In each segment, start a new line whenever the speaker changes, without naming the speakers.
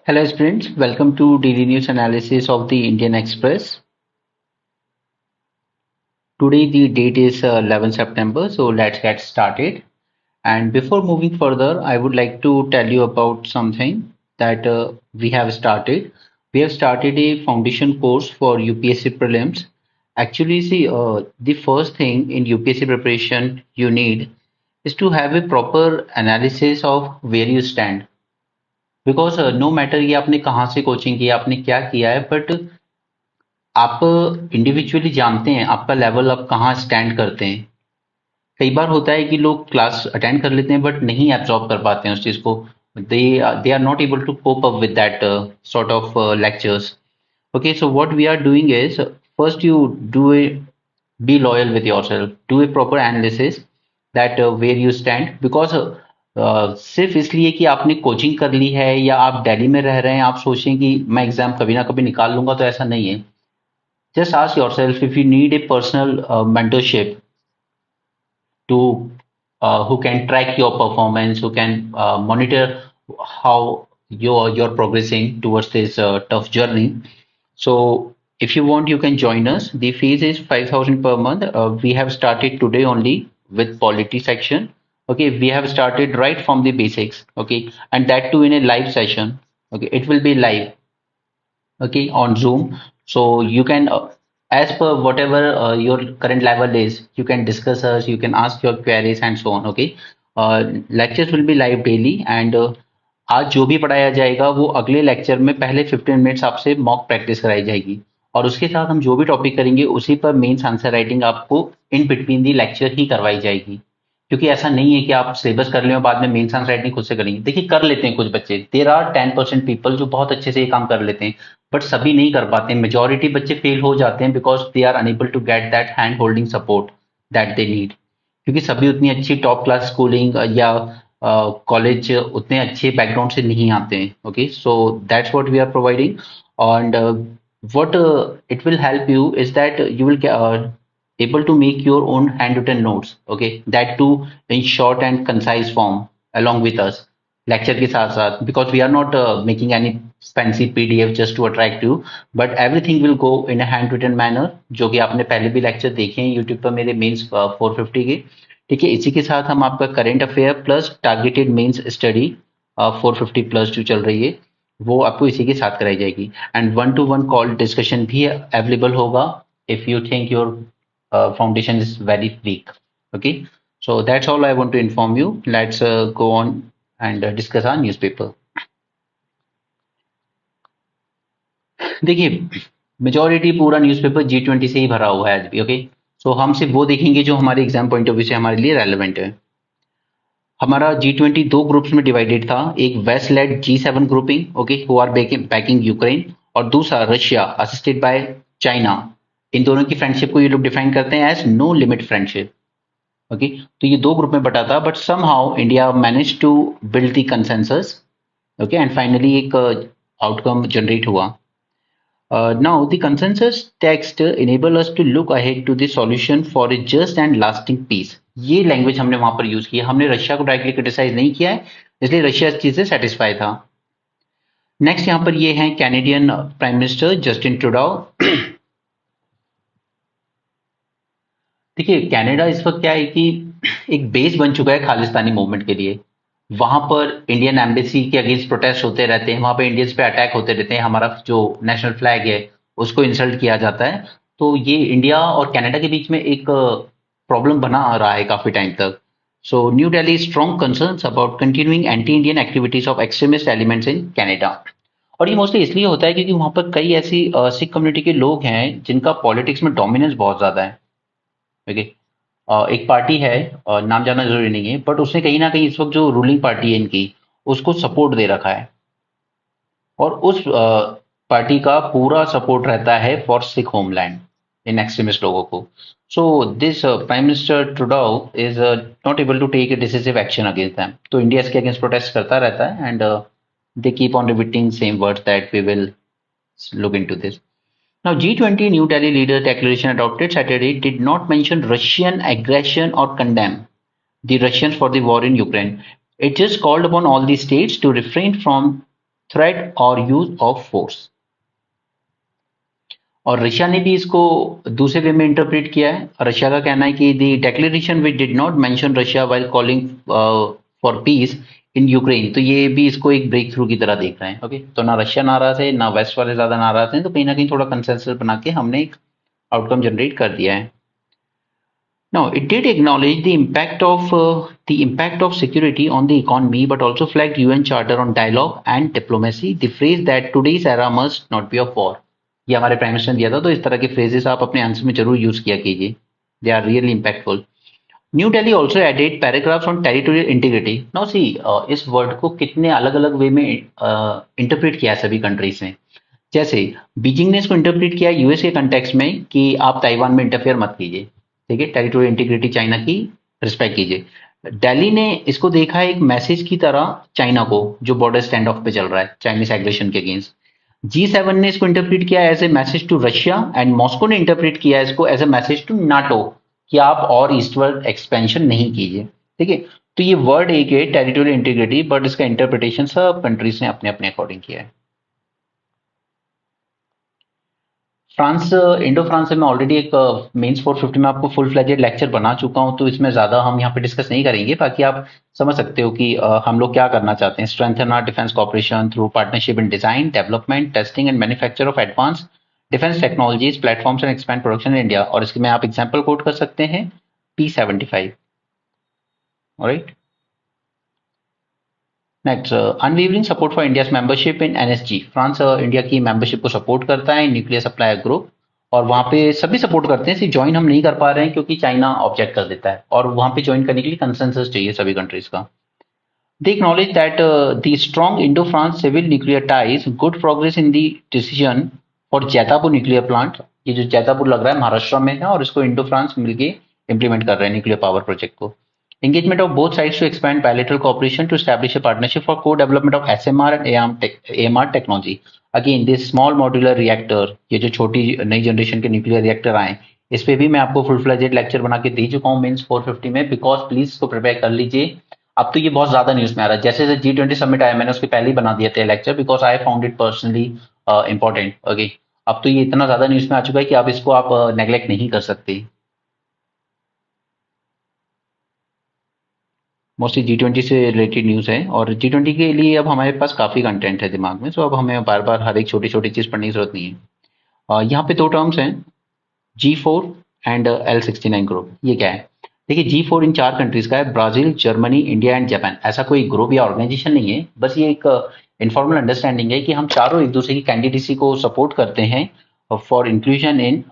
Hello students, welcome to daily news analysis of the Indian Express. Today the date is 11 September, so let's get started. And before moving further, I would like to tell you about something that we have started. We have started a foundation course for UPSC prelims. Actually, see, the first thing in UPSC preparation you need is to have a proper analysis of where you stand. Because no matter ये आपने कहाँ से coaching किया, आपने क्या किया है, but आप इंडिविजुअली जानते हैं आपका लेवल आप कहाँ स्टैंड करते हैं। कई बार होता है कि लोग क्लास अटेंड कर लेते हैं बट नहीं एब्जॉर्ब कर पाते हैं उस चीज को। They they are not able to cope up with that sort of lectures. Okay, so what we are doing is first you do a be loyal with yourself, do a proper analysis that where you stand because सिर्फ इसलिए कि आपने coaching कर ली है या आप दिल्ली में रह रहे हैं आप सोचें कि मैं एग्जाम कभी ना कभी निकाल लूंगा, तो ऐसा नहीं है। Just ask yourself if you need a personal mentorship to who can track your performance, who can monitor how you're progressing towards this tough journey. So if you want, you can join us. The fees is 5,000 per month. We have started today only with polity section. Okay, we have started right from the basics. Okay, and that too in a live session. Okay, it will be live, okay, on Zoom. So you can, as per whatever your current level is, you can discuss us, you can ask your queries and so on. Okay, lectures will be live daily and आज जो भी पढ़ाया जाएगा वो अगले lecture में पहले 15 minutes आपसे मॉक प्रैक्टिस कराई जाएगी और उसके साथ हम जो भी टॉपिक करेंगे उसी पर मेंस आंसर राइटिंग आपको इन बिटवीन दी लेक्चर ही करवाई जाएगी। क्योंकि ऐसा नहीं है कि आप सिलेबस कर लें और बाद में मेंस आंसर राइटिंग खुद से करेंगे। देखिए कर लेते हैं कुछ बच्चे, देर आर 10% पीपल जो बहुत अच्छे से ये काम कर लेते हैं, बट सभी नहीं कर पाते हैं। मेजोरिटी बच्चे फेल हो जाते हैं because they are unable to get that hand holding support that they need. क्योंकि सभी उतनी अच्छी टॉप क्लास स्कूलिंग या कॉलेज उतने अच्छे बैकग्राउंड से नहीं आते हैं। Okay, so that's what we are providing and what it will help you is that you will able to make your own handwritten notes, okay, that too in short and concise form along with us lecture के साथ साथ, because we are not making any fancy PDF just to attract you, but everything will go in a handwritten manner जो कि आपने पहले भी lecture देखे हैं यूट्यूब पर मेरे मेंस 450 के। ठीक है, इसी के साथ हम आपका current affair plus targeted mains study 450 plus जो चल रही है वो आपको इसी के साथ कराई जाएगी and one two one call discussion भी अवेलेबल होगा if you think your foundation is very weak. Okay, so that's all I want to inform you. Let's go on and discuss our newspaper. देखिए majority पूरा newspaper G20 से ही भरा हुआ है आज भी। ओके, सो हम सिर्फ वो देखेंगे जो हमारे एग्जाम पॉइंट ऑफ व्यू से हमारे लिए रेलेवेंट है। हमारा G20 दो ग्रुप्स में डिवाइडेड था, एक west led G7 grouping, okay, who are backing Ukraine, और दूसरा रशिया असिस्टेड बाय चाइना। इन दोनों की फ्रेंडशिप को ये लोग डिफाइन करते हैं as no limit friendship. Okay, तो ये दो ग्रुप में बटा था but somehow India manage to build the consensus. Okay, and finally एक आउटकम जनरेट हुआ। Now, the consensus text enable us to look ahead to the solution for a just and lasting peace. ये language हमने वहां पर use किया, हमने Russia को directly criticise नहीं किया है, इसलिए रशिया इस चीज से सेटिस्फाई था। नेक्स्ट यहाँ पर ये है Canadian prime minister Justin Trudeau. देखिए कनाडा इस वक्त क्या है कि एक बेस बन चुका है खालिस्तानी मूवमेंट के लिए। वहां पर इंडियन एम्बेसी के अगेंस्ट प्रोटेस्ट होते रहते हैं, वहां पर इंडियंस पे अटैक होते रहते हैं, हमारा जो नेशनल फ्लैग है उसको इंसल्ट किया जाता है। तो ये इंडिया और कनाडा के बीच में एक प्रॉब्लम बना आ रहा है काफी टाइम तक। So new Delhi strong concerns about continuing anti Indian activities of extremist elements in Canada. और ये मोस्टली इसलिए होता है क्योंकि वहां पर कई ऐसी सिख कम्युनिटी के लोग हैं जिनका पॉलिटिक्स में डोमिनेंस बहुत ज्यादा है। ओके, एक पार्टी है, नाम जानना जरूरी नहीं है, बट उसने कहीं ना कहीं इस वक्त जो रूलिंग पार्टी है इनकी उसको सपोर्ट दे रखा है और उस पार्टी का पूरा सपोर्ट रहता है for Sikh homeland in extremist लोगों को। So this prime minister Trudeau is not able to take a decisive action against them. तो इंडिया इसके अगेंस्ट प्रोटेस्ट करता रहता है and they keep on repeating same words that we will look into this. Now, G20 New Delhi leader declaration adopted Saturday did not mention Russian aggression or condemn the Russians for the war in Ukraine. It just called upon all the states to refrain from threat और use of force. और Russia ने भी इसको दूसरे वे में interpret किया है। Russia का कहना है कि the declaration which did not mention Russia while calling for piece in Ukraine, तो ये भी इसको एक ब्रेक थ्रू की तरह देख रहे हैं। ओके, तो ना रशिया नाराज है ना वेस्ट वाले ज्यादा नाराज हैं, तो कहीं ना कहीं थोड़ा कंसेंसस बना के हमने एक आउटकम जनरेट कर दिया है। Now, it did acknowledge the impact of security on the economy, but also flagged UN Charter on dialogue and diplomacy. The phrase that today's era must not be of war. ये हमारे prime minister ने दिया था, तो इस तरह के phrases आप अपने आंसर में जरूर यूज किया कीजिए। They are really impactful. New Delhi also added paragraphs on territorial integrity. Now see, इस वर्ड को कितने अलग अलग वे में इंटरप्रेट किया है सभी कंट्रीज ने। जैसे बीजिंग ने इसको इंटरप्रेट किया यूएस के कंटेक्स्ट में कि आप ताइवान में इंटरफेयर मत कीजिए, ठीक है, टेरिटोरियल इंटीग्रिटी चाइना की रिस्पेक्ट कीजिए। दिल्ली ने इसको देखा है एक मैसेज की तरह चाइना को, जो बॉर्डर स्टैंड ऑफ पे चल रहा है चाइनीज एग्रेशन के अगेंस्ट। G7 ने इसको इंटरप्रेट किया as a message to Russia, and Moscow ने इंटरप्रेट किया इसको as a message to NATO कि आप और ईस्टवर्ड एक्सपेंशन नहीं कीजिए। ठीक है, तो ये वर्ड एक है टेरिटोरियल इंटीग्रिटी, बट इसका इंटरप्रिटेशन सब कंट्रीज ने अपने अपने अकॉर्डिंग किया है। फ्रांस, इंडो फ्रांस से मैं ऑलरेडी एक मेंस 450 में आपको फुल फ्लेजेड लेक्चर बना चुका हूं, तो इसमें ज्यादा हम यहाँ पे डिस्कस नहीं करेंगे। बाकी आप समझ सकते हो कि हम लोग क्या करना चाहते हैं। Strengthen our defence cooperation through partnership in design, development, testing and manufacture of advance defence technologies, platforms and expand production in India. और इसके में आप एग्जाम्पल कोट कर सकते हैं P75। Alright, next, unwavering support for India's membership in NSG. France India की membership को support करता है न्यूक्लियर सप्लायर ग्रुप, और वहां पे सभी सपोर्ट करते हैं। सिर्फ ज्वाइन हम नहीं कर पा रहे हैं क्योंकि चाइना ऑब्जेक्ट कर देता है, और वहां पे ज्वाइन करने के लिए कंसेंसस चाहिए सभी कंट्रीज का। They acknowledge that the strong Indo France civil nuclear ties, good progress in the decision for Jaitapur nuclear plant. ये जो जैतापुर लग रहा है महाराष्ट्र में है, और इसको इंडो फ्रांस मिलकर इंप्लीमेंट कर रहे हैं न्यूक्लियर पावर प्रोजेक्ट को। Engagement of both sides to expand bilateral cooperation to establish a partnership for co-development of SMR and AMR technology. Again, this small modular reactor, ये जो छोटी नई जनरेशन के न्यूक्लियर रिएक्टर आए, इस पे भी मैं आपको फुल फ्लेजेड लेक्चर बना के दे चुका हूँ मेंस 450 में। बिकॉज प्लीज इसको प्रिपेयर कर लीजिए। अब तो ये बहुत ज्यादा न्यूज में आ रहा है। जैसे G20 समिट आया, मैंने उसके पहले ही बना दिया था lecture, because I found it personally important. Okay, अब तो ये इतना ज्यादा न्यूज में आ चुका है कि आप इसको आप नेग्लेक्ट नहीं कर सकते। मोस्टली G20 से रिलेटेड न्यूज़ है, और G20 के लिए अब हमारे पास काफ़ी कंटेंट है दिमाग में, सो अब हमें बार बार हर एक छोटी छोटी चीज़ पढ़ने की जरूरत नहीं है। यहाँ पे दो टर्म्स हैं, G4 एंड L69 ग्रुप। ये क्या है? देखिए, G4 इन 4 कंट्रीज का है, Brazil, Germany, India and Japan. ऐसा कोई ग्रुप या ऑर्गेनाइजेशन नहीं है, बस ये एक इनफॉर्मल अंडरस्टैंडिंग है कि हम चारों एक दूसरे की कैंडिडेसी को सपोर्ट करते हैं for inclusion in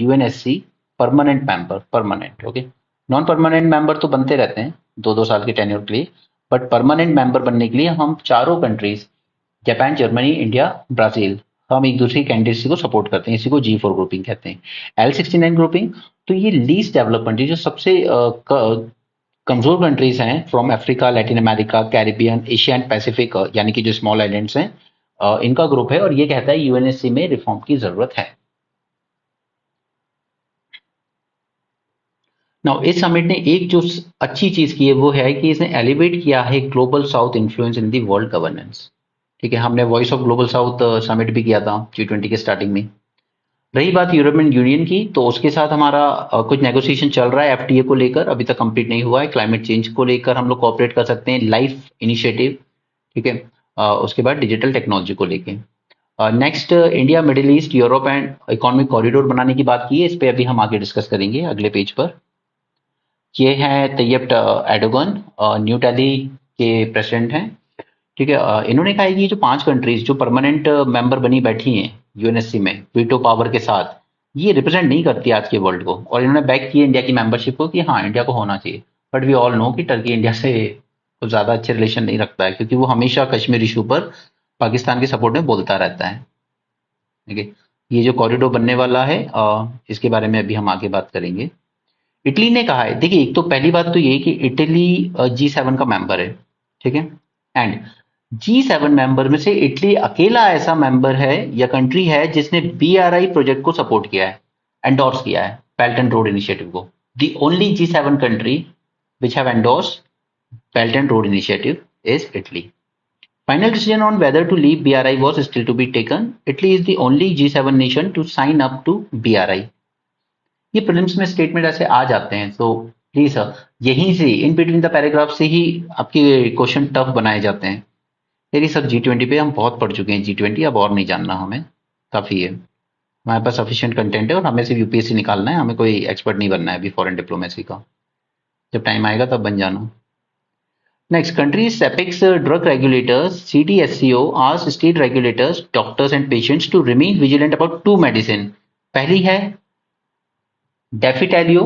UNSC permanent member. Permanent, okay. Non permanent member तो बनते रहते हैं 2-2 साल के टेन्योर के लिए, बट परमानेंट मेंबर बनने के लिए हम चारों countries, Japan, Germany, India, Brazil, हम एक दूसरे की कैंडिडेसी को सपोर्ट करते हैं। इसी को G4 ग्रुपिंग कहते हैं। L69 ग्रुपिंग, तो ये लीस्ट डेवलपमेंट, जो सबसे कमजोर कंट्रीज हैं from Africa, Latin America, Caribbean, Asia and Pacific, यानी कि जो स्मॉल आइलैंड्स हैं, इनका ग्रुप है, और ये कहता है यूएनएससी में रिफॉर्म की जरूरत है। नाउ इस समिट ने एक जो अच्छी चीज की है वो है कि इसने एलिवेट किया है global south influence in the world governance. ठीक है, हमने voice of global south summit भी किया था G20 के स्टार्टिंग में। रही बात यूरोपियन यूनियन की, तो उसके साथ हमारा कुछ नेगोशिएशन चल रहा है एफटीए को लेकर, अभी तक कंप्लीट नहीं हुआ है। क्लाइमेट चेंज को लेकर हम लोग कोऑपरेट कर सकते हैं, लाइफ इनिशिएटिव, ठीक है। उसके बाद डिजिटल टेक्नोलॉजी को लेकर next India, middle east, Europe and economic corridor बनाने की बात की है। इस पर अभी हम आगे डिस्कस करेंगे अगले पेज पर। ये हैं तैयब एर्डोगन, न्यू दिल्ली के प्रेसिडेंट हैं, ठीक है। इन्होंने कहा है कि ये जो 5 कंट्रीज जो परमानेंट मेंबर बनी बैठी हैं यूएनएससी में वीटो पावर के साथ, ये रिप्रेजेंट नहीं करती आज के वर्ल्ड को, और इन्होंने बैक किया इंडिया की मेंबरशिप को कि हाँ, इंडिया को होना चाहिए। बट वी ऑल नो कि टर्की इंडिया से कुछ ज़्यादा अच्छे रिलेशन नहीं रखता है, क्योंकि वो हमेशा कश्मीर इशू पर पाकिस्तान के सपोर्ट में बोलता रहता है। ठीक है, ये जो कॉरिडोर बनने वाला है, इसके बारे में अभी हम आगे बात करेंगे। इटली ने कहा है, देखिए, एक तो पहली बात तो ये कि इटली G7 का मेंबर है, ठीक है। एंड G7 मेंबर में से इटली अकेला ऐसा मेंबर है या कंट्री है जिसने BRI प्रोजेक्ट को सपोर्ट किया है, एंडोर्स किया है, बेल्ट एंड रोड इनिशिएटिव को। The only G7 country which have endorse belt and road initiative is Italy. Final decision on whether to leave BRI was still to be taken. Italy is the only G7 nation to sign up to BRI. ये prelims में statement ऐसे आ जाते हैं, तो please यहीं से in between the paragraph से ही आपके क्वेश्चन टफ बनाए जाते हैं। यदि सब G20 पे हम बहुत पढ़ चुके हैं, G20 अब और नहीं जानना हमें, काफी है, हमारे पास सफिशिएंट कंटेंट है और हमें सिर्फ यूपीएससी निकालना है, हमें कोई एक्सपर्ट नहीं बनना है अभी फॉरेन डिप्लोमेसी का। जब टाइम आएगा तब बन जाना। Next, countries apex drug regulators CDSCO asked state regulators, doctors and patients to remain vigilant about to medicine. पहली है डेफिटेलियो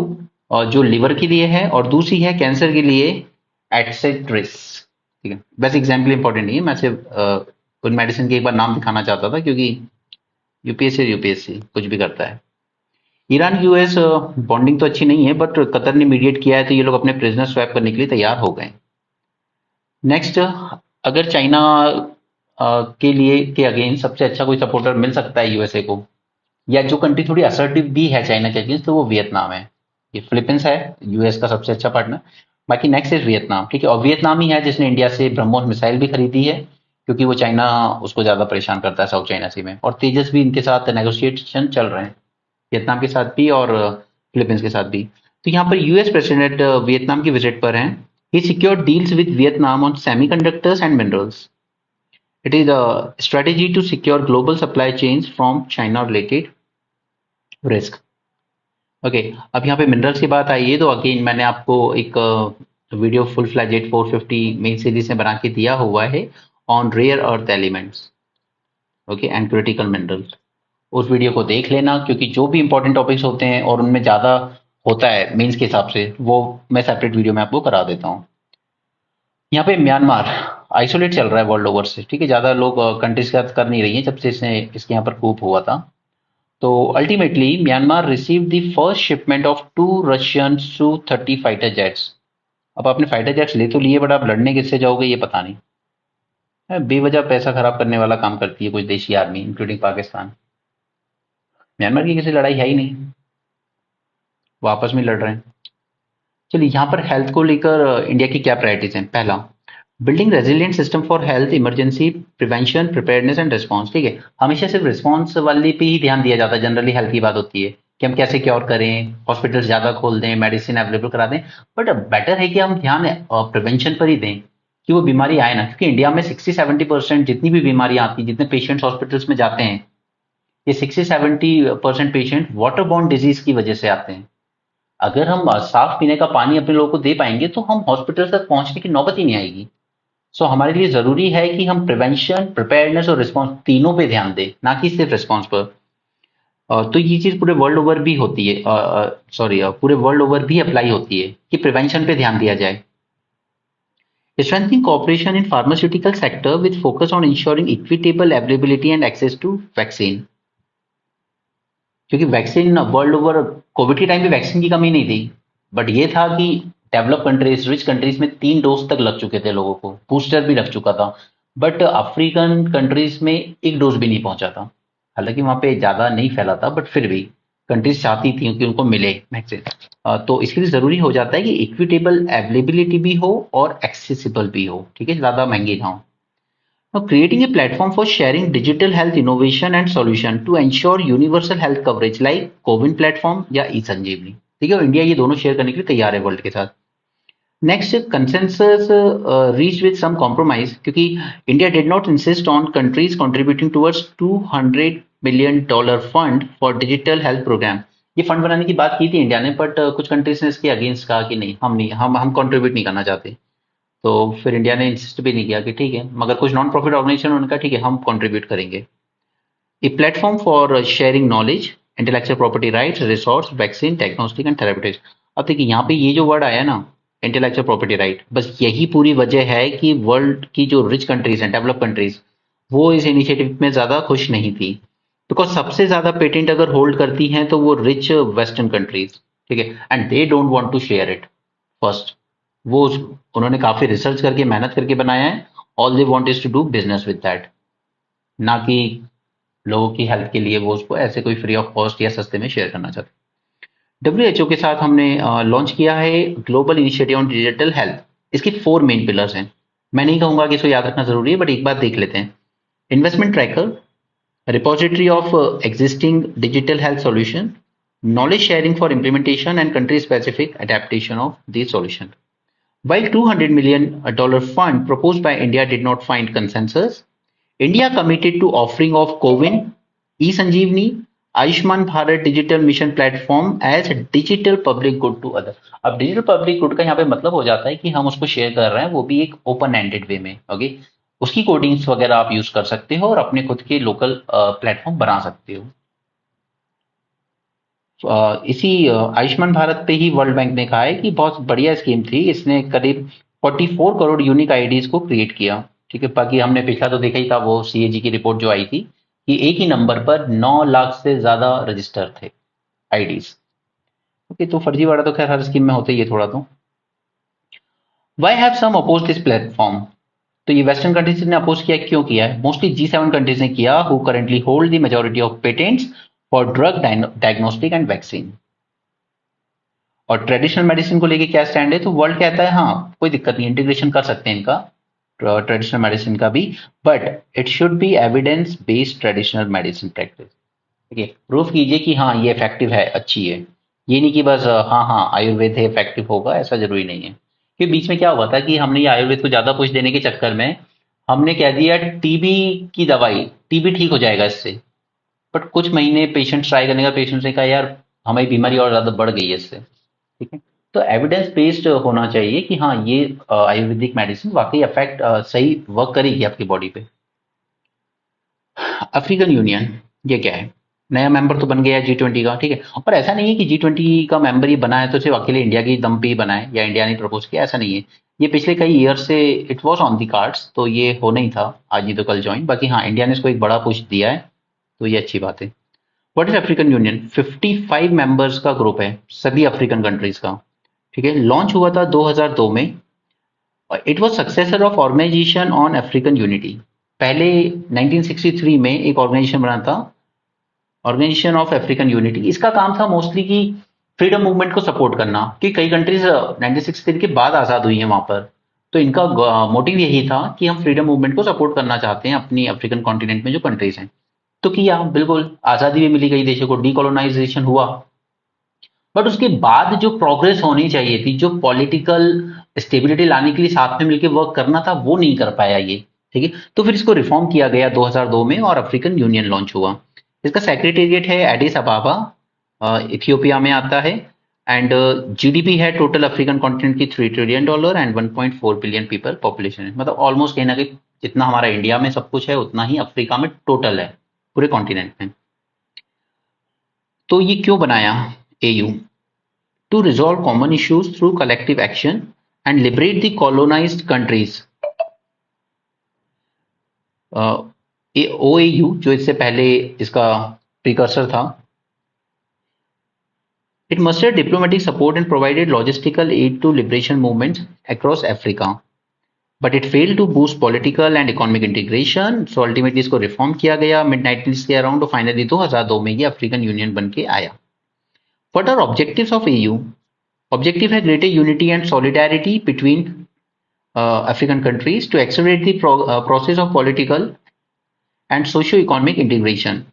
और जो लिवर के लिए है, और दूसरी है कैंसर के लिए एटसेट्रिस। ठीक है, बस एग्जाम्पल इंपॉर्टेंट नहीं है, मैं सिर्फ उन मेडिसिन के एक बार नाम दिखाना चाहता था, क्योंकि यूपीएससी कुछ भी करता है। ईरान यूएस बॉन्डिंग तो अच्छी नहीं है, बट कतर ने मीडिएट किया है, तो ये लोग अपने प्रिजनर स्वैप करने के लिए तैयार हो गए। नेक्स्ट, अगर चाइना के लिए के अगेंस्ट सबसे अच्छा कोई सपोर्टर मिल सकता है यूएसए को, या जो कंट्री थोड़ी असर्टिव भी है चाइना के अगेंस्ट, तो वो वियतनाम है। ये फिलीपींस है यूएस का सबसे अच्छा पार्टनर, बाकी नेक्स्ट इज वियतनाम। ठीक है, और वियतनाम ही है जिसने इंडिया से ब्रह्मोस मिसाइल भी खरीदी है, क्योंकि वो चाइना उसको ज्यादा परेशान करता है साउथ चाइना सी में, और तेजस भी इनके साथ नेगोशिएशन चल रहे हैं, वियतनाम के साथ भी और फिलीपींस के साथ भी। तो यहाँ पर यूएस प्रेसिडेंट वियतनाम की विजिट पर हैं। He secured deals with Vietnam on semiconductors and minerals. It is a strategy to secure global supply chains from China related risk. Okay, अब यहाँ पे मिनरल्स की बात आई है, तो अगेन मैंने आपको एक video full fledged 450 main series में बना के दिया हुआ है on rare earth elements, okay, and critical minerals. उस वीडियो को देख लेना, क्योंकि जो भी इंपॉर्टेंट टॉपिक्स होते हैं और उनमें ज़्यादा होता है मेंस के हिसाब से, वो मैं सेपरेट वीडियो में आपको करा देता हूँ। यहाँ पे म्यांमार आइसोलेट चल रहा है वर्ल्ड ओवर से। ठीक है, ज़्यादा लोग कंट्रीज के साथ कर नहीं रही हैं जब से इसके यहाँ पर कूप हुआ था। तो ultimately Myanmar receive the first shipment of 2 Russian Su-30 fighter jets. अब आपने फाइटर जेट्स ले तो लिए, बट आप लड़ने किससे जाओगे ये पता नहीं है। बेवजह पैसा खराब करने वाला काम करती है कुछ देशी आर्मी, इंक्लूडिंग पाकिस्तान। म्यांमार की किसी लड़ाई है ही नहीं, वो आपस में लड़ रहे हैं। चलिए, यहाँ पर हेल्थ को लेकर इंडिया की क्या प्रायोरिटीज हैं। पहला, building resilient system for health emergency prevention preparedness and response. ठीक है, हमेशा सिर्फ रिस्पॉन्स वाले पे ही ध्यान दिया जाता है, जनरली हेल्थ की बात होती है कि हम कैसे क्योर करें, हॉस्पिटल्स ज्यादा खोल दें, मेडिसिन अवेलेबल करा दें, बट बेटर है कि हम ध्यान प्रिवेंशन पर ही दें कि वो बीमारी आए ना। क्योंकि इंडिया में 60-70% जितनी भी बीमारियां आती हैं, जितने पेशेंट्स हॉस्पिटल्स में जाते हैं, ये 60-70% पेशेंट वाटर बॉर्न डिजीज की वजह से आते हैं। अगर हम साफ पीने का पानी अपने लोगों को दे पाएंगे, तो हम हॉस्पिटल तक पहुंचने की नौबत ही नहीं आएगी। सो हमारे लिए जरूरी है कि हम प्रिवेंशन, प्रिपेयरनेस और रिस्पॉन्स तीनों पे ध्यान दें, ना कि सिर्फ रिस्पॉन्स पर। तो ये चीज पूरे वर्ल्ड ओवर भी होती है, सॉरी, पूरे वर्ल्ड ओवर भी अप्लाई होती है कि प्रिवेंशन पे ध्यान दिया जाए। Strengthening cooperation in pharmaceutical sector with focus on ensuring equitable availability and access to vaccine। क्योंकि वैक्सीन वर्ल्ड ओवर कोविड के टाइम पे वैक्सीन की कमी नहीं थी, बट ये था कि डेवलप कंट्रीज, रिच कंट्रीज में 3 डोज तक लग चुके थे लोगों को, बूस्टर भी लग चुका था, बट अफ्रीकन कंट्रीज में 1 डोज भी नहीं पहुंचा था। हालांकि वहां पे ज्यादा नहीं फैला था, बट फिर भी कंट्रीज चाहती थी कि उनको मिले वैक्सीन। तो इसके लिए जरूरी हो जाता है कि इक्विटेबल अवेलेबिलिटी भी हो और एक्सेसिबल भी हो। ठीक है, ज्यादा महंगी ना हो। Now, creating a platform for sharing digital health innovation and solution to ensure universal health coverage like CoWIN platform या ई संजीवनी। ठीक है, और इंडिया ये दोनों शेयर करने के लिए तैयार है वर्ल्ड के साथ। Next, consensus reach with some compromise, क्योंकि India did not insist on countries contributing towards $200 million fund for digital health program. ये फंड बनाने की बात की थी इंडिया ने, बट कुछ कंट्रीज ने इसके अगेंस्ट कहा कि नहीं, हम कंट्रीब्यूट नहीं करना चाहते। तो फिर इंडिया ने इंसिस्ट भी नहीं किया कि ठीक है, मगर कुछ नॉन प्रॉफिट ऑर्गेनाइजेशन ने उनका ठीक है हम कंट्रीब्यूट करेंगे। A platform for sharing knowledge, intellectual property rights, resource, vaccine, diagnostic and therapeutics. अब देखिए, यहाँ पे ये जो वर्ड आया ना, इंटेलेक्चुअल प्रॉपर्टी राइट, बस यही पूरी वजह है कि वर्ल्ड की जो रिच कंट्रीज हैं, डेवलप कंट्रीज, वो इस इनिशिएटिव में ज्यादा खुश नहीं थी। बिकॉज सबसे ज्यादा पेटेंट अगर होल्ड करती हैं तो वो रिच वेस्टर्न कंट्रीज। ठीक है, and they don't want to share it first. उन्होंने काफी रिसर्च करके, मेहनत करके बनाया है। All they want is to do business with that, ना कि लोगों की हेल्थ के लिए वो उसको ऐसे कोई फ्री ऑफ कॉस्ट या सस्ते में शेयर करना चाहते। WHO के साथ हमने लॉन्च किया है global initiative on digital health. इसकी 4 मेन पिलर्स हैं। मैं नहीं कहूंगा कि इसको याद रखना जरूरी है, बट एक बात देख लेते हैं। Investment tracker, repository of existing digital health solution, knowledge sharing for implementation and country specific adaptation of these solutions. While $200 million fund proposed by India did not find consensus, India committed to offering of CoWIN, eSanjeevani, Ayushman Bharat digital mission platform as digital public good to other. अब digital public good का यहाँ पे मतलब हो जाता है कि हम उसको शेयर कर रहे हैं, वो भी एक ओपन एंडेड वे में। ओके, उसकी कोडिंग्स वगैरह आप यूज कर सकते हो और अपने खुद के लोकल प्लेटफॉर्म बना सकते हो। इसी आयुष्मान भारत पे ही वर्ल्ड बैंक ने कहा है कि बहुत बढ़िया स्कीम थी, इसने करीब 44 करोड़ यूनिक आईडीज को क्रिएट किया। ठीक है, बाकी हमने पिछला तो देखा ही था, वो सीएजी की रिपोर्ट जो आई थी कि एक ही नंबर पर 9 लाख से ज्यादा रजिस्टर थे आईडीज। ओके, तो फर्जीवाड़ा तो खैर हर स्कीम में होता ही है थोड़ा तो। Why have some oppose this platform? तो ये वेस्टर्न कंट्रीज ने अपोज किया, क्यों किया है? मोस्टली G7 कंट्रीज ने किया, who currently hold the majority of patents for drug diagnostic and vaccine. और ट्रेडिशनल मेडिसिन को लेके क्या स्टैंड है? तो वर्ल्ड कहता है हाँ कोई दिक्कत नहीं, इंटीग्रेशन कर सकते हैं इनका, ट्रेडिशनल मेडिसिन का भी, but it should be evidence based traditional medicine practice. ठीक है, प्रूफ कीजिए कि हाँ ये इफेक्टिव है, अच्छी है। ये नहीं कि बस हाँ हाँ आयुर्वेद है इफेक्टिव होगा, ऐसा जरूरी नहीं है। कि बीच में क्या हुआ था कि हमने ये आयुर्वेद को ज्यादा पुश देने के चक्कर में हमने कह दिया टीबी की दवाई, टीबी ठीक हो जाएगा इससे। बट कुछ महीने पेशेंट ट्राई करने का, पेशेंट ने कहा यार हमारी बीमारी और ज्यादा बढ़ गई है इससे। ठीक है, तो एविडेंस बेस्ड होना चाहिए कि हाँ ये आयुर्वेदिक मेडिसिन वाकई इफेक्ट सही वर्क करेगी आपकी बॉडी पे। अफ्रीकन यूनियन, ये क्या है? नया मेंबर तो बन गया G20 का। ठीक है, और ऐसा नहीं है कि G20 का मेंबर ये बना है तो सिर्फ अकेले इंडिया की दम पे ही बना है या इंडिया ने प्रपोज किया, ऐसा नहीं है। ये पिछले कई ईयर से it was on the cards, तो ये होना ही था, आज नहीं तो कल ज्वाइन। बाकी हाँ इंडिया ने इसको एक बड़ा पुश दिया है, तो ये अच्छी बात है। What is African union? 55 members का ग्रुप है सभी अफ्रीकन कंट्रीज का। ठीक है, लॉन्च हुआ था 2002 में। It was successor of organisation on African unity. पहले 1963 में एक ऑर्गेनाइजेशन बना था, ऑर्गेनाइजेशन ऑफ अफ्रीकन यूनिटी। इसका काम था मोस्टली कि फ्रीडम मूवमेंट को सपोर्ट करना, कि कई कंट्रीज 1963 के बाद आजाद हुई हैं वहां पर। तो इनका मोटिव यही था कि हम फ्रीडम मूवमेंट को सपोर्ट करना चाहते हैं अपनी अफ्रीकन कॉन्टिनेंट में जो कंट्रीज हैं। तो किया, बिल्कुल आजादी भी मिली, कई देशों को डीकोलोनाइजेशन हुआ। बट उसके बाद जो प्रोग्रेस होनी चाहिए थी, जो पॉलिटिकल स्टेबिलिटी लाने के लिए साथ में मिलकर वर्क करना था, वो नहीं कर पाया ये। ठीक है, तो फिर इसको रिफॉर्म किया गया 2002 में और अफ्रीकन यूनियन लॉन्च हुआ। इसका सेक्रेटेरिएट है एडिस अबाबा, इथियोपिया में आता है। एंड जीडीपी है टोटल अफ्रीकन कॉन्टिनेंट की $3 trillion and 1.4 billion people population है। मतलब ऑलमोस्ट कहीं ना कहीं जितना हमारा इंडिया में सब कुछ है उतना ही अफ्रीका में टोटल है, पूरे कॉन्टिनेंट में। तो ये क्यों बनाया AU? To resolve common issues through collective action and liberate the colonized countries. OAU जो इससे पहले इसका प्रिकर्सर था, it mustered diplomatic support and provided logistical aid to liberation movements across Africa. But it failed to boost political and economic integration. So ultimately इसको reform किया गया mid 90s के around, तो फाइनली 2002 में ये अफ्रीकन यूनियन बन के आया। What are objectives of AU? Objective है greater unity and solidarity between African countries to accelerate the process of political and socio-economic integration.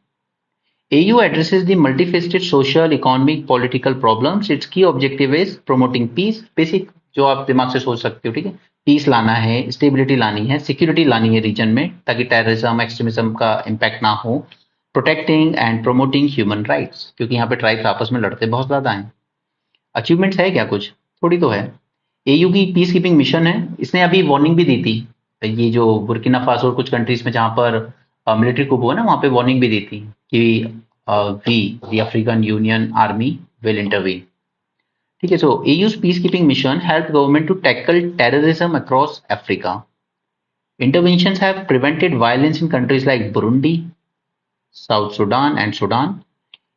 AU addresses the multifaceted social, economic, political problems. Its key objective is promoting peace. Basic जो आप दिमाग से सोच सकते हो, ठीक है, piece लाना है, स्टेबिलिटी लानी है, सिक्योरिटी लानी है रीजन में, ताकि टेररिज्म एक्सट्रीमिज्म का इम्पैक्ट ना हो। Protecting and promoting human rights, क्योंकि यहाँ पे ट्राइब्स आपस में लड़ते बहुत ज्यादा हैं। अचीवमेंट्स है क्या? कुछ थोड़ी तो है। एयू की पीस कीपिंग मिशन है, इसने अभी वार्निंग भी दी थी, ये जो बुर्किना फासो और कुछ कंट्रीज में जहां पर मिलिट्री coup हुआ ना, वहां पे वार्निंग भी दी थी कि we the African Union army will intervene. ठीक है, so AU's peace keeping mission help government to tackle terrorism across Africa. Interventions have prevented violence in countries like Burundi, South Sudan, and Sudan.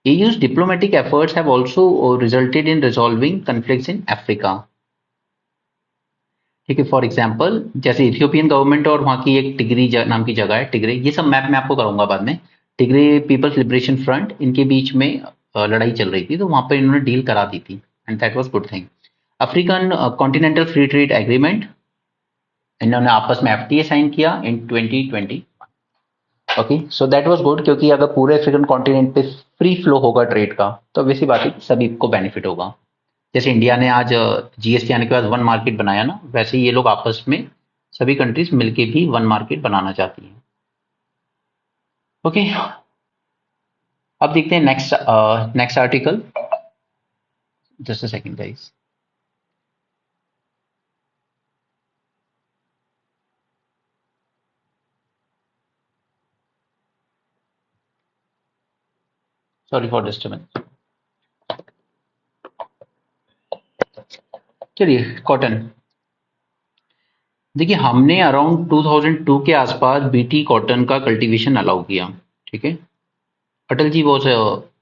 EU's diplomatic efforts have also resulted in resolving conflicts in Africa. ठीक है, for example जैसे Ethiopian government और वहां की एक टिग्री नाम की जगह है, टिग्रे, ये सब मैप मैं आपको करूंगा बाद में। टिग्रे पीपल्स लिबरेशन फ्रंट, इनके बीच में लड़ाई चल रही थी, तो वहां पर इन्होंने डील करा दी थी, and that was good thing. African continental free trade agreement, इन्होंने आपस में एफटीए साइन किया इन 2020। Okay, so that was good, क्योंकि अगर पूरे अफ्रीकन कॉन्टिनेंट पे फ्री फ्लो होगा ट्रेड का तो वैसी बात है सभी को बेनिफिट होगा। जैसे इंडिया ने आज जीएसटी आने के बाद वन मार्केट बनाया ना, वैसे ये लोग आपस में सभी कंट्रीज मिलके भी वन मार्केट बनाना चाहती हैं। ओके, अब देखते हैं next next article. Just a second guys. Sorry for disturbance. चलिए, कॉटन। देखिए, हमने अराउंड 2002 के आसपास बीटी कॉटन का कल्टीवेशन अलाउ किया। ठीक है, Atal ji was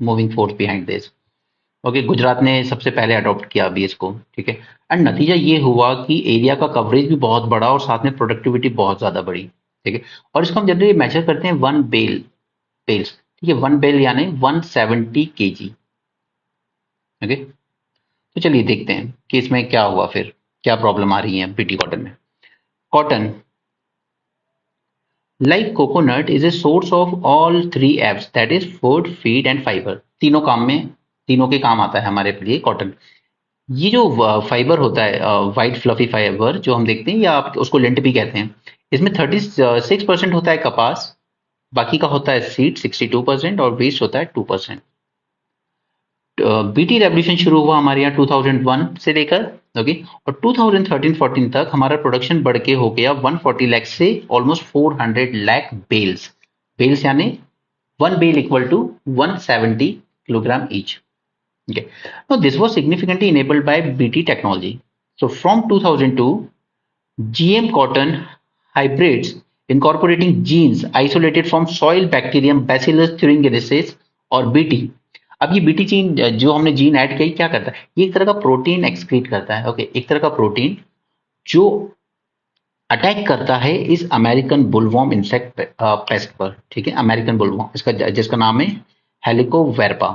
moving force behind this. Okay, Gujarat ने सबसे पहले अडॉप्ट किया अभी इसको। ठीक है, एंड नतीजा ये हुआ कि एरिया का कवरेज भी बहुत बड़ा और साथ में प्रोडक्टिविटी बहुत ज्यादा बढ़ी। ठीक है, और इसको हम जनरली मेजर करते हैं वन बेल्स। ठीक है, वन बेल यानी 170 kg। ओके, तो चलिए देखते हैं कि इसमें क्या हुआ, फिर क्या प्रॉब्लम आ रही है बीटी कॉटन में। Cotton, like coconut, is a source of all three abs, that is food, feed and fibre. तीनों काम में, तीनों के काम आता है हमारे लिए कॉटन। ये जो फाइबर होता है, वाइट फ्लफी फाइबर जो हम देखते हैं, या आप उसको लिंट भी कहते हैं, इसमें 36% होता है कपास, बाकी का होता है सीड 62%, और वेस्ट होता है 2%। बीटी रेवोल्यूशन शुरू हुआ हमारे यहाँ 2001 से लेकर। ओके, और 2013-14 तक हमारा प्रोडक्शन बढ़ के हो गया 140 लाख से ऑलमोस्ट 400 लाख बेल्स। बेल्स यानी one bale equal to 170 kilogram each. Okay. Now this was significantly enabled by BT technology. So from 2002, GM cotton hybrids incorporating genes isolated from soil bacterium Bacillus thuringiensis और BT। अब ये BT gene जो हमने gene add किया, क्या करता है, ये एक तरह का प्रोटीन एक्सक्रीट करता है। ओके, एक तरह का प्रोटीन जो अटैक करता है इस अमेरिकन बुलवॉर्म इंसेक्ट पेस्ट पर। ठीक है, अमेरिकन बुलवॉर्म, इसका जिसका नाम है हेलिकोवर्पा,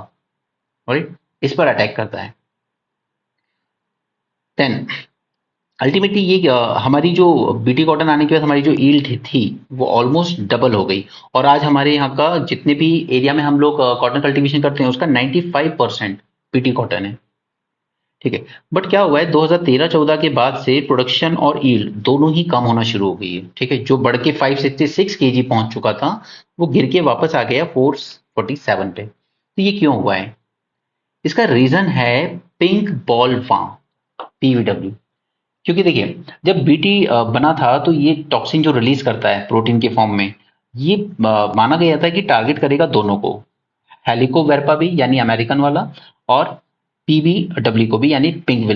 और इस पर अटैक करता है। देन अल्टीमेटली ये हमारी जो बीटी कॉटन आने के बाद हमारी जो ईल्ड थी वो ऑलमोस्ट डबल हो गई, और आज हमारे यहाँ का जितने भी एरिया में हम लोग कॉटन कल्टीवेशन करते हैं उसका 95% बीटी कॉटन है। ठीक है, बट क्या हुआ है 2013-14 के बाद से प्रोडक्शन और ईल्ड दोनों ही कम होना शुरू हो गई है। ठीक है, जो बढ़ के 566 केजी पहुंच चुका था वो गिर के वापस आ गया 447 पे। तो ये क्यों हुआ है? इसका रीजन है पिंक बॉल वार्म, पीवीडब्ल्यू। क्योंकि देखिए, जब बीटी बना था तो ये टॉक्सिन जो रिलीज करता है प्रोटीन के फॉर्म में, ये माना गया था कि टारगेट करेगा दोनों को, हेलिकोवेरपा भी यानी अमेरिकन वाला, और पीबीडब्ल्यू को भी यानी पिंक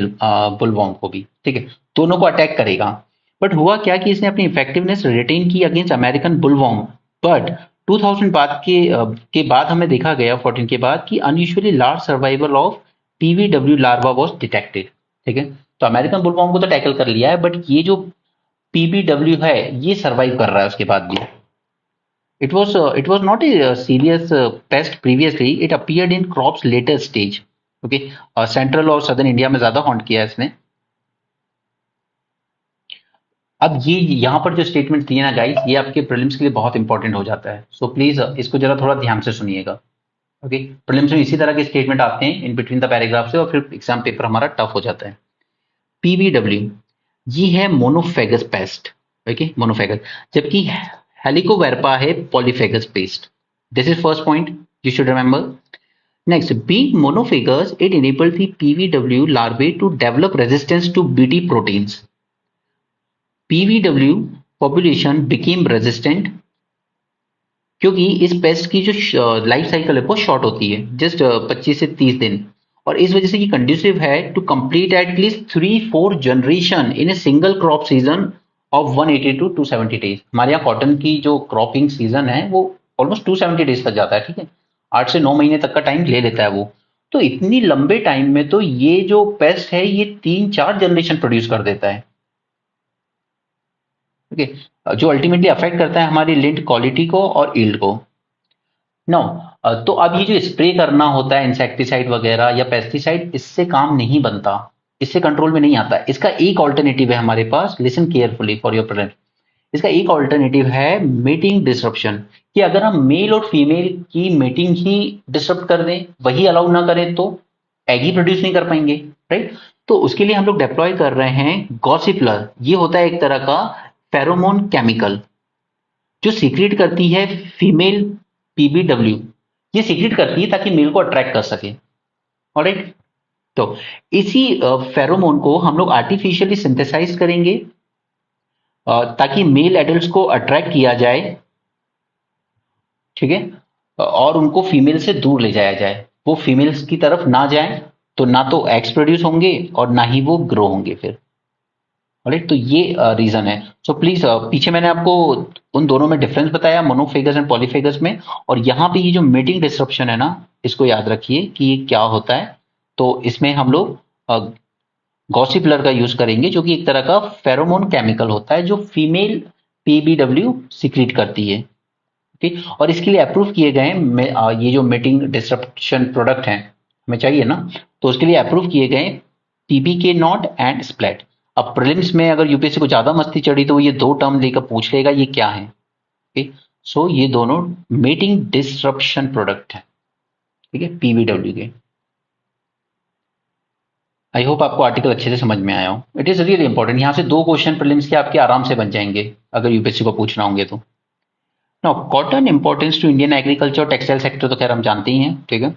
बुलवॉर्म को भी। ठीक है, दोनों को अटैक करेगा। बट हुआ क्या कि इसने अपनी इफेक्टिवनेस रिटेन की अगेंस्ट अमेरिकन बुलवॉर्म। बट 2000 के बाद हमें देखा गया 14 के बाद कि unusually large survival of PVW larva was detected. ठीक है, तो अमेरिकन बुलवॉर्म को तो टैकल कर लिया है, बट ये जो पीबीडब्ल्यू है ये सर्वाइव कर रहा है उसके बाद भी। It was not a serious pest previously. It appeared in crops later stage. Okay, central और सदर्न इंडिया में ज्यादा हॉन्ट किया है इसने। अब ये यहाँ पर जो स्टेटमेंट दिए ना गाइस, ये आपके प्रीलिम्स के लिए बहुत इंपॉर्टेंट हो जाता है। सो प्लीज इसको जरा थोड़ा ध्यान से सुनिएगा। ओके, प्रीलिम्स में इसी तरह के स्टेटमेंट आते हैं इन बिटवीन द पैराग्राफ से, और फिर एग्जाम पेपर हमारा टफ हो जाता है। पीबीडब्ल्यू ये है मोनोफेगस पेस्ट। ओके, मोनोफेगस, जबकि हेलिकोवेरपा है polyphagous paste. This is first point you should remember. Next, being monophagous, it enabled the PVW larvae to develop resistance to BT proteins. PVW population became resistant क्योंकि इस paste की जो life cycle है वो short होती है, just 25 से 30 दिन, और इस वजह से ये कंड्यूसिव है to complete at least 3-4 generation in a single crop season of 180 to 270 days. हमारे यहाँ कॉटन की जो क्रॉपिंग सीजन है वो ऑलमोस्ट 270 डेज तक जाता है। ठीक है, 8 से 9 महीने तक का टाइम ले लेता है वो। तो इतनी लंबे टाइम में तो ये जो पेस्ट है ये 3-4 जनरेशन प्रोड्यूस कर देता है। ओके, जो अल्टीमेटली अफेक्ट करता है हमारी लिंट क्वालिटी को और ईल्ड को। नो, तो अब ये जो स्प्रे करना होता है इंसेक्टिसाइड वगैरह या पेस्टिसाइड, इससे काम नहीं बनता। इससे कंट्रोल में नहीं आता। इसका एक ऑल्टरनेटिव है हमारे पास, listen carefully for your present. इसका एक ऑल्टरनेटिव है मेटिंग डिसरप्शन, कि अगर हम मेल और फीमेल की मेटिंग ही डिसरप्ट कर दें, वही अलाउ ना करें, तो एग ही प्रोड्यूस नहीं कर पाएंगे, राइट। तो उसके लिए हम लोग डिप्लॉय कर रहे हैं गॉसिपलर। ये होता है एक तरह का फेरोमोन केमिकल जो सीक्रेट करती है फीमेल पीबीडब्ल्यू। ये सीक्रेट करती है ताकि मेल को अट्रैक्ट कर सके, ऑलराइट। तो इसी फेरोमोन को हम लोग आर्टिफिशियली सिंथेसाइज करेंगे ताकि मेल एडल्ट्स को अट्रैक्ट किया जाए, ठीक है, और उनको फीमेल से दूर ले जाया जाए। वो फीमेल्स की तरफ ना जाए, तो ना तो एग्स प्रोड्यूस होंगे और ना ही वो ग्रो होंगे फिर, राइट। तो ये रीजन है। सो प्लीज, पीछे मैंने आपको उन दोनों में डिफरेंस बताया, मोनोफेगस एंड पॉलीफेगस में। और यहाँ पे ये जो मेटिंग डिसरप्शन है ना, इसको याद रखिए कि ये क्या होता है। तो इसमें हम लोग गॉसिपलर का यूज करेंगे, जो कि एक तरह का फेरोमोन केमिकल होता है जो फीमेल पीबीडब्ल्यू सीक्रेट करती है, ठीक। और इसके लिए अप्रूव किए गए ये जो मेटिंग डिसरप्शन प्रोडक्ट हैं, हमें चाहिए ना, तो उसके लिए अप्रूव किए गए पीबीके नॉट एंड स्प्लेट। अब प्रीलिम्स में अगर यूपीएससी को ज्यादा मस्ती चढ़ी तो ये दो टर्म लेकर पूछ लेगा ये क्या है, ठीक। सो ये दोनों मेटिंग डिसरप्शन प्रोडक्ट है, ठीक है, पीबीडब्ल्यू के। आई होप आपको आर्टिकल अच्छे से समझ में आया हो। It is really important. यहाँ से दो क्वेश्चन प्रीलिम्स के आपके आराम से बन जाएंगे अगर यूपीएससी को पूछना होंगे तो। Now cotton importance to Indian agriculture textile sector तो खैर हम जानते ही हैं, ठीक है।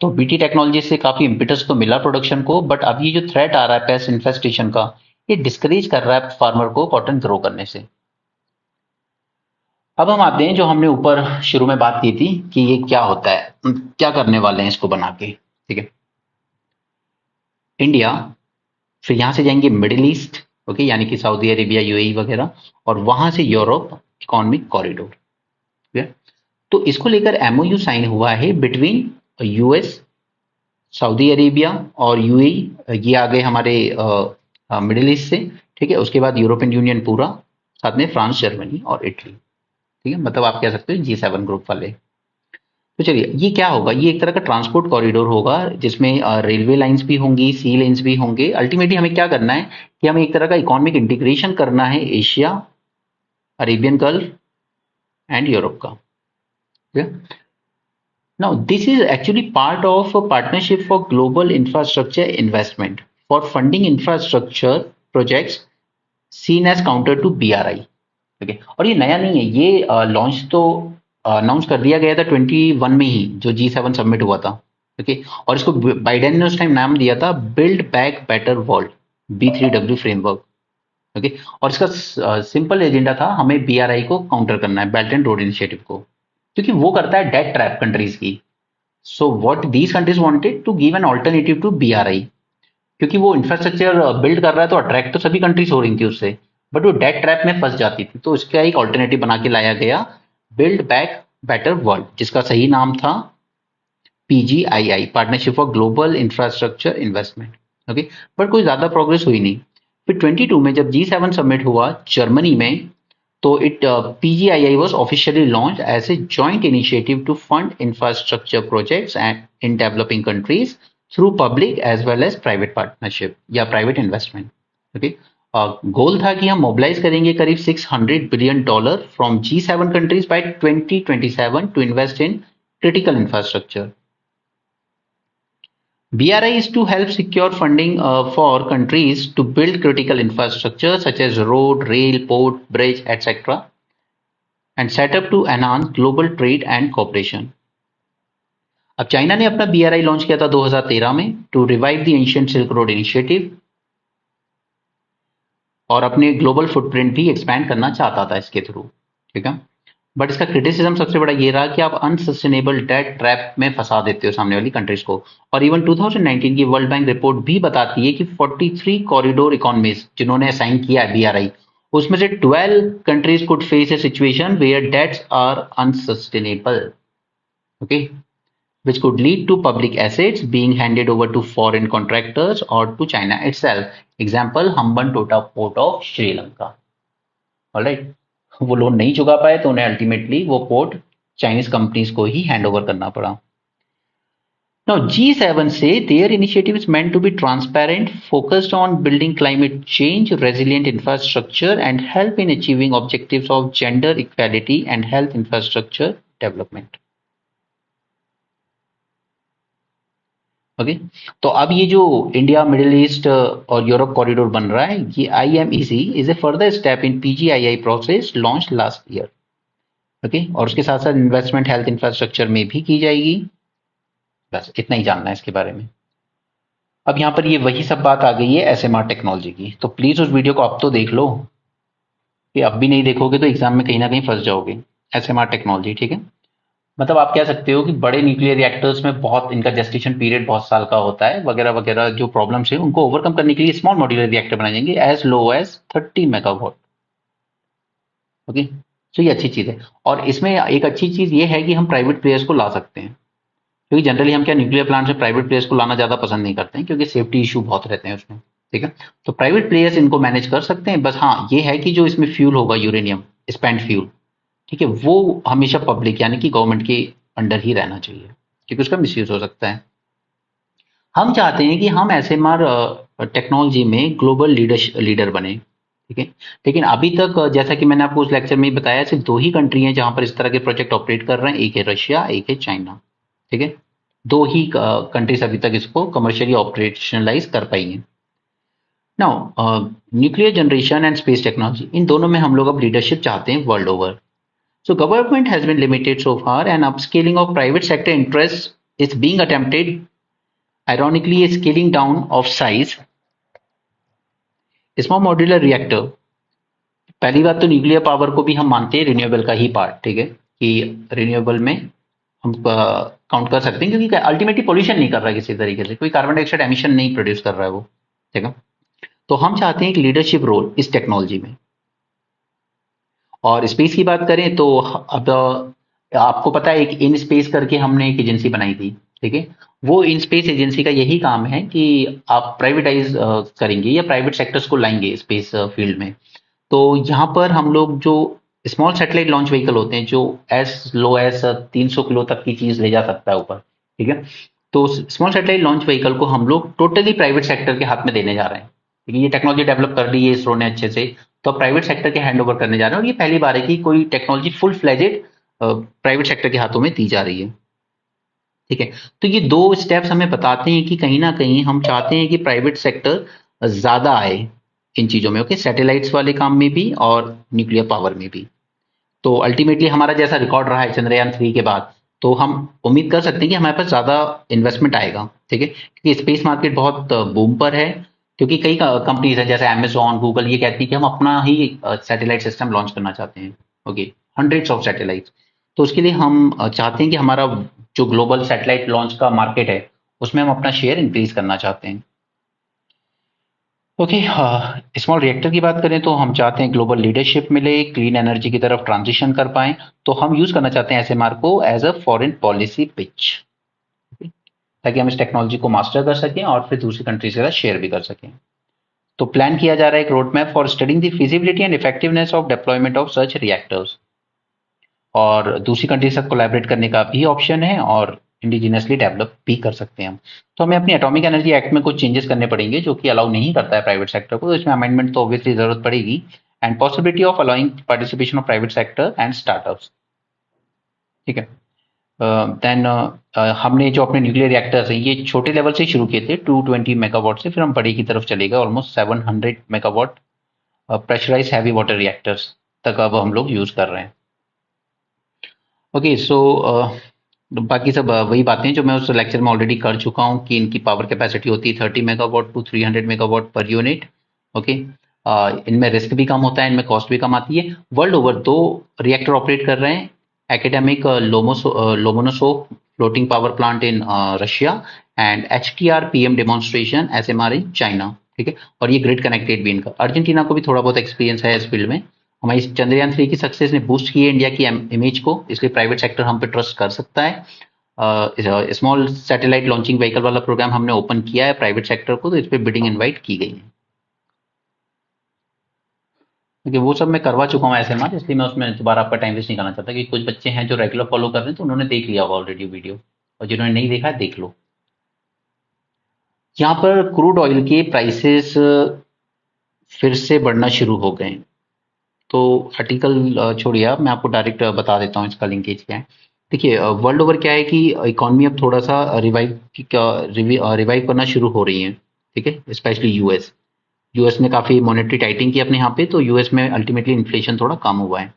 तो बीटी टेक्नोलॉजी से काफी इम्पिटस तो मिला प्रोडक्शन को, बट अब ये जो थ्रेट आ रहा है पेस्ट इन्फेस्टेशन का, ये डिस्करेज कर रहा है फार्मर को कॉटन ग्रो करने से। अब हम आते हैं जो हमने ऊपर शुरू में बात की थी कि ये क्या होता है, क्या करने वाले हैं इसको बना के, ठीक है। इंडिया, फिर यहां से जाएंगे मिडिल ईस्ट, ओके, यानी कि सऊदी अरेबिया, यूएई वगैरह, और वहां से यूरोप इकोनॉमिक कॉरिडोर, ठीक है। तो इसको लेकर एमओयू साइन हुआ है बिटवीन यूएस, सऊदी अरेबिया और यूएई। ये आ गए हमारे मिडिल ईस्ट से, ठीक है। उसके बाद यूरोपियन यूनियन पूरा, साथ में फ्रांस, जर्मनी और इटली, ठीक है। मतलब आप कह सकते हो G7 ग्रुप वाले। तो चलिए, ये क्या होगा, ये एक तरह का ट्रांसपोर्ट कॉरिडोर होगा जिसमें रेलवे लाइंस भी होंगी, सी लेन्स भी होंगे। अल्टीमेटली हमें क्या करना है कि हमें एक तरह का इकोनॉमिक इंटीग्रेशन करना है Asia, Arabian gulf and Europe का, ठीक है। Now, this is actually part of a partnership for global infrastructure investment for funding infrastructure projects seen as counter to BRI. Okay? और ये नया नहीं है, ये लॉन्च तो अनाउंस कर दिया गया था 21 में ही, जो G7 सबमिट हुआ था, ओके। और इसको बाइडेन ने उस टाइम नाम दिया था build back better world, B3W framework, okay. और इसका सिंपल एजेंडा था, हमें BRI को काउंटर करना है, बेल्ट एंड रोड इनिशिएटिव को, क्योंकि वो करता है डेट ट्रैप कंट्रीज की। So what these countries wanted to give an alternative to BRI, क्योंकि वो इंफ्रास्ट्रक्चर बिल्ड कर रहा है तो अट्रैक्ट तो सभी कंट्रीज हो रही थी उससे, बट वो डेट ट्रैप में फंस जाती थी। तो इसका एक ऑल्टरनेटिव बना के लाया गया बिल्ड बैक बेटर वर्ल्ड, जिसका सही नाम था PGII, partnership for global infrastructure investment, okay. But कोई ज्यादा प्रोग्रेस हुई नहीं। फिर 22 में जब G7 सबमिट हुआ जर्मनी में, so PGII was officially launched as a joint initiative to fund infrastructure projects and in developing countries through public as well as private partnership या private investment. Okay. गोल था कि हम मोबिलाइज करेंगे करीब $600 billion from G7 countries by 2027 to invest in critical infrastructure. BRI is to help secure funding for countries to build critical infrastructure such as road, rail, port, bridge, etc. and set up to enhance global trade and cooperation. अब China ने अपना BRI launch किया था 2013 में to revive the ancient silk road initiative, और अपने global footprint भी expand करना चाहता था इसके थ्रू, ठीक है। बट इसका क्रिटिसिज्म सबसे बड़ा ये रहा कि आप अनसस्टेनेबल डेट ट्रैप में फंसा देते हो सामने वाली कंट्रीज को। और इवन 2019 की वर्ल्ड बैंक रिपोर्ट भी बताती है कि 43 कॉरिडोर इकोनॉमीज जिन्होंने साइन किया है BRI, उसमें से 12 countries could face a situation where debts are unsustainable, okay, which could lead to public assets being handed over to foreign contractors or to China itself. Example, Hambantota Port of Sri Lanka. Alright, वो loan नहीं चुका पाए तो उन्हें ultimately वो port Chinese companies को ही hand over करना पड़ा। Now, G7 say their initiative is meant to be transparent, focused on building climate change, resilient infrastructure, and help in achieving objectives of gender equality and health infrastructure development. Okay, तो अब ये जो India middle east और Europe corridor बन रहा है, ये IMEC is a further step in PGII process launch last year. Okay, और उसके साथ साथ इन्वेस्टमेंट हेल्थ इंफ्रास्ट्रक्चर में भी की जाएगी। बस इतना ही जानना है इसके बारे में। अब यहाँ पर ये वही सब बात आ गई है SMR टेक्नोलॉजी की, तो प्लीज उस वीडियो को अब तो देख लो, कि अब भी नहीं देखोगे तो एग्जाम में कहीं ना कहीं फंस जाओगे। SMR टेक्नोलॉजी, ठीक है। मतलब आप कह सकते हो कि बड़े न्यूक्लियर रिएक्टर्स में बहुत इनका जेस्टेशन पीरियड बहुत साल का होता है, वगैरह वगैरह जो प्रॉब्लम्स है उनको ओवरकम करने के लिए स्मॉल मॉड्यूलर रिएक्टर बनाए जाएंगे as low as 30 MW। Okay, तो ये अच्छी चीज है। और इसमें एक अच्छी चीज ये है कि हम प्राइवेट प्लेयर्स को ला सकते हैं, क्योंकि जनरली हम क्या न्यूक्लियर प्लांट में प्राइवेट प्लेयर्स को लाना ज्यादा पसंद नहीं करते हैं, क्योंकि सेफ्टी इशू बहुत रहते हैं उसमें। ठीक है, तो प्राइवेट प्लेयर्स इनको मैनेज कर सकते हैं। बस हाँ, ये है कि जो इसमें फ्यूल होगा यूरेनियम स्पेंट फ्यूल, ठीक है, वो हमेशा पब्लिक यानी कि गवर्नमेंट के अंडर ही रहना चाहिए, क्योंकि उसका मिसयूज हो सकता है। हम चाहते हैं कि हम SMR टेक्नोलॉजी में ग्लोबल लीडर बने, ठीक है। लेकिन अभी तक जैसा कि मैंने आपको उस लेक्चर में ही बताया, सिर्फ दो ही कंट्री हैं जहां पर इस तरह के प्रोजेक्ट ऑपरेट कर रहे हैं, एक है रशिया, एक है चाइना। ठीक है, दो ही कंट्रीज अभी तक इसको कमर्शियली ऑपरेशनलाइज कर पाई हैं। Now, nuclear generation and space technology, इन दोनों में हम लोग अब लीडरशिप चाहते हैं world over. So government has been limited so far, and upscaling of private sector interests is being attempted. Ironically, a scaling down of size. Small modular reactor, पहली बात तो न्यूक्लियर पावर को भी हम मानते हैं रिन्यूएबल का ही पार्ट, ठीक है, कि रिन्यूएबल में हम काउंट कर सकते हैं, क्योंकि अल्टीमेटली पोल्यूशन नहीं कर रहा है किसी तरीके से, कोई कार्बन डाइऑक्साइड एमिशन नहीं प्रोड्यूस कर रहा है वो। ठीक है, तो हम चाहते हैं एक लीडरशिप रोल इस टेक्नोलॉजी में। और स्पेस की बात करें तो अब आपको पता है एक इन स्पेस करके हमने एक एजेंसी बनाई थी, ठीक है। वो इन स्पेस एजेंसी का यही काम है कि आप प्राइवेटाइज करेंगे या प्राइवेट सेक्टर्स को लाएंगे स्पेस फील्ड में। तो यहाँ पर हम लोग जो स्मॉल सैटेलाइट लॉन्च व्हीकल होते हैं, जो एज लो एज 300 किलो तक की चीज ले जा सकता है ऊपर, ठीक है, तो स्मॉल सैटेलाइट लॉन्च व्हीकल को हम लोग टोटली प्राइवेट सेक्टर के हाथ में देने जा रहे हैं, क्योंकि ये टेक्नोलॉजी डेवलप कर ली है इसरो ने अच्छे से, तो प्राइवेट सेक्टर के हैंड ओवर करने जा रहे हैं। और ये पहली बार है कि कोई technology full fledged private sector के हाथों में दी जा रही है। ठीक है, तो ये दो स्टेप्स हमें बताते हैं कि कहीं ना कहीं हम चाहते हैं कि प्राइवेट सेक्टर ज्यादा आए इन चीजों में। ओके, सैटेलाइट्स वाले काम में भी और न्यूक्लियर पावर में भी। तो अल्टीमेटली हमारा जैसा रिकॉर्ड रहा है चंद्रयान 3 के बाद, तो हम उम्मीद कर सकते हैं कि हमारे पास ज्यादा इन्वेस्टमेंट आएगा। ठीक है, क्योंकि स्पेस मार्केट बहुत बूम पर है, क्योंकि कई कंपनीज हैं जैसे Amazon, गूगल, ये कहती है कि हम अपना ही सैटेलाइट सिस्टम लॉन्च करना चाहते हैं। Okay, hundreds of satellite. तो उसके लिए हम चाहते हैं कि हमारा जो ग्लोबल सैटेलाइट लॉन्च का मार्केट है उसमें हम अपना शेयर इंक्रीज करना चाहते हैं। ओके, स्मॉल रिएक्टर की बात करें तो हम चाहते हैं ग्लोबल लीडरशिप मिले, क्लीन एनर्जी की तरफ ट्रांजिशन कर पाएं, तो हम यूज करना चाहते हैं SMR को as a foreign policy pitch, ताकि हम इस टेक्नोलॉजी को मास्टर कर सकें और फिर दूसरी कंट्रीज के साथ शेयर भी कर सकें। तो प्लान किया जा रहा है एक road map for studying the feasibility and effectiveness of deployment of such reactors, और दूसरी कंट्री से कोलैबोरेट करने का भी ऑप्शन है, और इंडिजिनियसली डेवलप भी कर सकते हैं हम। तो हमें अपनी एटॉमिक एनर्जी एक्ट में कुछ चेंजेस करने पड़ेंगे जो कि अलाउ नहीं करता है प्राइवेट सेक्टर को, तो इसमें अमेंडमेंट तो ऑब्वियसली जरूरत पड़ेगी, and possibility of allowing participation of private sector and startups. ठीक है, देन हमने जो अपने न्यूक्लियर रिएक्टर्स हैं ये छोटे लेवल से शुरू किए थे 220 MW से, फिर हम बड़े की तरफ चलेगा almost 700 MW pressurise heavy water reactors तक अब हम लोग यूज कर रहे हैं। ओके, सो बाकी सब वही बातें जो मैं उस लेक्चर में ऑलरेडी कर चुका हूँ, कि इनकी पावर कैपेसिटी होती है 30 MW to 300 MW per unit. Okay, इनमें रिस्क भी कम होता है, इनमें कॉस्ट भी कम आती है। वर्ल्ड ओवर दो रिएक्टर ऑपरेट कर रहे हैं, academic Lomonosov floating power plant in Russia and HTR PM demonstration SMR in China. ठीक है, और ये ग्रिड कनेक्टेड भी इनका। अर्जेंटीना को भी थोड़ा बहुत एक्सपीरियंस है इस फील्ड में। हमारी चंद्रयान 3 की सक्सेस ने बूस्ट की है इंडिया की इमेज को, इसलिए प्राइवेट सेक्टर हम पे ट्रस्ट कर सकता है। स्मॉल सैटेलाइट लॉन्चिंग व्हीकल वाला प्रोग्राम हमने ओपन किया है प्राइवेट सेक्टर को, तो इस पे बिडिंग इनवाइट की गई है, क्योंकि वो सब मैं करवा चुका हूँ SMR, इसलिए मैं उसमें दोबारा आपका टाइम वेस्ट नहीं करना चाहता, कि कुछ बच्चे हैं जो रेगुलर फॉलो कर रहे हैं तो उन्होंने देख लिया होगा ऑलरेडी वीडियो, और जिन्होंने नहीं देखा है देख लो। यहाँ पर क्रूड ऑयल के प्राइसेस फिर से बढ़ना शुरू हो गए हैं। तो आर्टिकल छोड़िए आप, मैं आपको डायरेक्ट बता देता हूँ इसका लिंकेज क्या है। देखिए वर्ल्ड ओवर क्या है कि इकोनॉमी अब थोड़ा सा रिवाइव करना शुरू हो रही है। ठीक है, स्पेशली यूएस। यूएस ने काफी मॉनेटरी टाइटिंग की अपने यहाँ पे, तो यूएस में अल्टीमेटली इन्फ्लेशन थोड़ा कम हुआ है।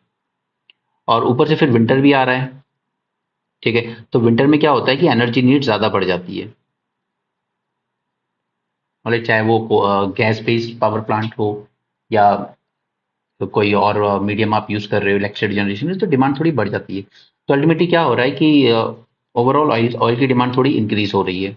और ऊपर से फिर विंटर भी आ रहा है। ठीक है, तो विंटर में क्या होता है कि एनर्जी नीड ज्यादा बढ़ जाती है। मतलब चाहे वो गैस बेस्ड पावर प्लांट हो या तो कोई और मीडियम आप यूज कर रहे हो इलेक्ट्रिसिटी जनरेशन में, तो डिमांड थोड़ी बढ़ जाती है। तो अल्टीमेटली क्या हो रहा है कि ओवरऑल ऑयल ऑयल की डिमांड थोड़ी इंक्रीज हो रही है।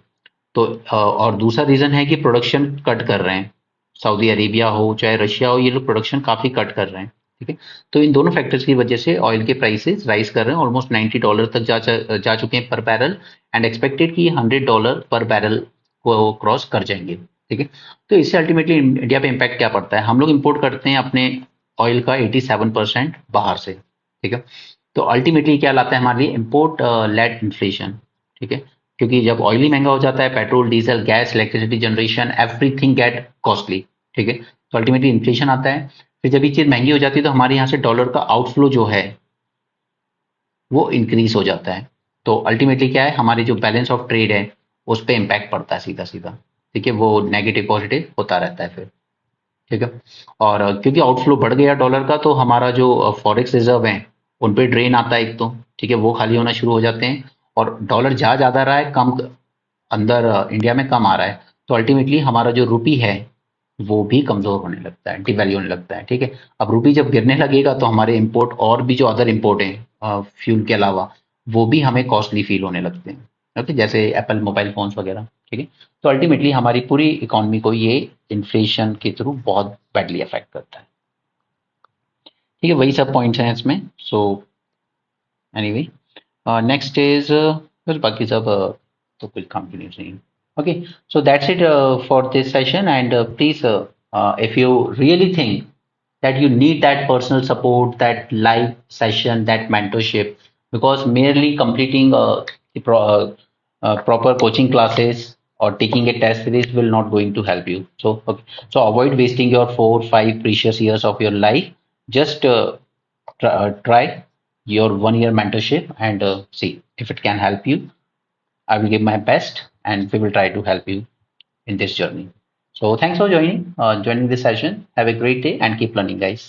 तो और दूसरा रीजन है कि प्रोडक्शन कट कर रहे हैं। सऊदी अरेबिया हो चाहे रशिया हो, ये लोग प्रोडक्शन काफी कट कर रहे हैं। ठीक है, तो इन दोनों फैक्टर्स की वजह से ऑयल के प्राइसेस राइज कर रहे हैं, ऑलमोस्ट $90 तक जा चुके हैं पर बैरल। एंड एक्सपेक्टेड कि $100 पर बैरल को क्रॉस कर जाएंगे। ठीक है, तो इससे अल्टीमेटली इंडिया पे इम्पैक्ट क्या पड़ता है? हम लोग इंपोर्ट करते हैं अपने ऑयल का 87% बाहर से। ठीक है, तो अल्टीमेटली क्या लाता है हमारे लिए? Import led inflation. ठीक है, क्योंकि जब ऑयल ही महंगा हो जाता है, petrol diesel gas electricity generation everything get costly. ठीक है, तो अल्टीमेटली इन्फ्लेशन आता है। फिर जब ये चीज महंगी हो जाती है तो हमारे यहाँ से डॉलर का आउटफ्लो जो है वो इंक्रीज हो जाता है। तो अल्टीमेटली क्या है, हमारे जो बैलेंस ऑफ ट्रेड है उस पर इम्पैक्ट पड़ता है सीधा सीधा। ठीक है, वो नेगेटिव पॉजिटिव होता रहता है फिर। ठीक है, और क्योंकि आउटफ्लो बढ़ गया डॉलर का, तो हमारा जो फॉरेक्स रिजर्व है उन पे ड्रेन आता है एक तो। ठीक है, वो खाली होना शुरू हो जाते हैं। और डॉलर जा ज्यादा रहा है, कम अंदर इंडिया में कम आ रहा है। तो अल्टीमेटली हमारा जो रुपी है वो भी कमजोर होने लगता है, डिवैल्यू होने लगता है। ठीक है, अब रुपी जब गिरने लगेगा तो हमारे इंपोर्ट और भी जो अदर इंपोर्ट हैं फ्यूल के अलावा, वो भी हमें कॉस्टली फील होने लगते हैं। ओके, जैसे एप्पल मोबाइल फोन्स वगैरह। ठीक है, तो अल्टीमेटली हमारी पूरी इकोनॉमी को ये इन्फ्लेशन के थ्रू बहुत बैडली अफेक्ट करता है। ठीक है, वही सब पॉइंट्स हैं इसमें। सो एनीवे, नेक्स्ट इज बस बाकी सब तो कुछ काम की न्यूज़ नहीं है। Okay, so that's it for this session. And please, if you really think that you need that personal support, that live session, that mentorship, because merely completing proper coaching classes or taking a test series will not going to help you. So, okay, so avoid wasting your 4, 5 precious years of your life. Just try your 1 year mentorship and see if it can help you. I will give my best and we will try to help you in this journey. So thanks for joining this session. Have a great day and keep learning, guys.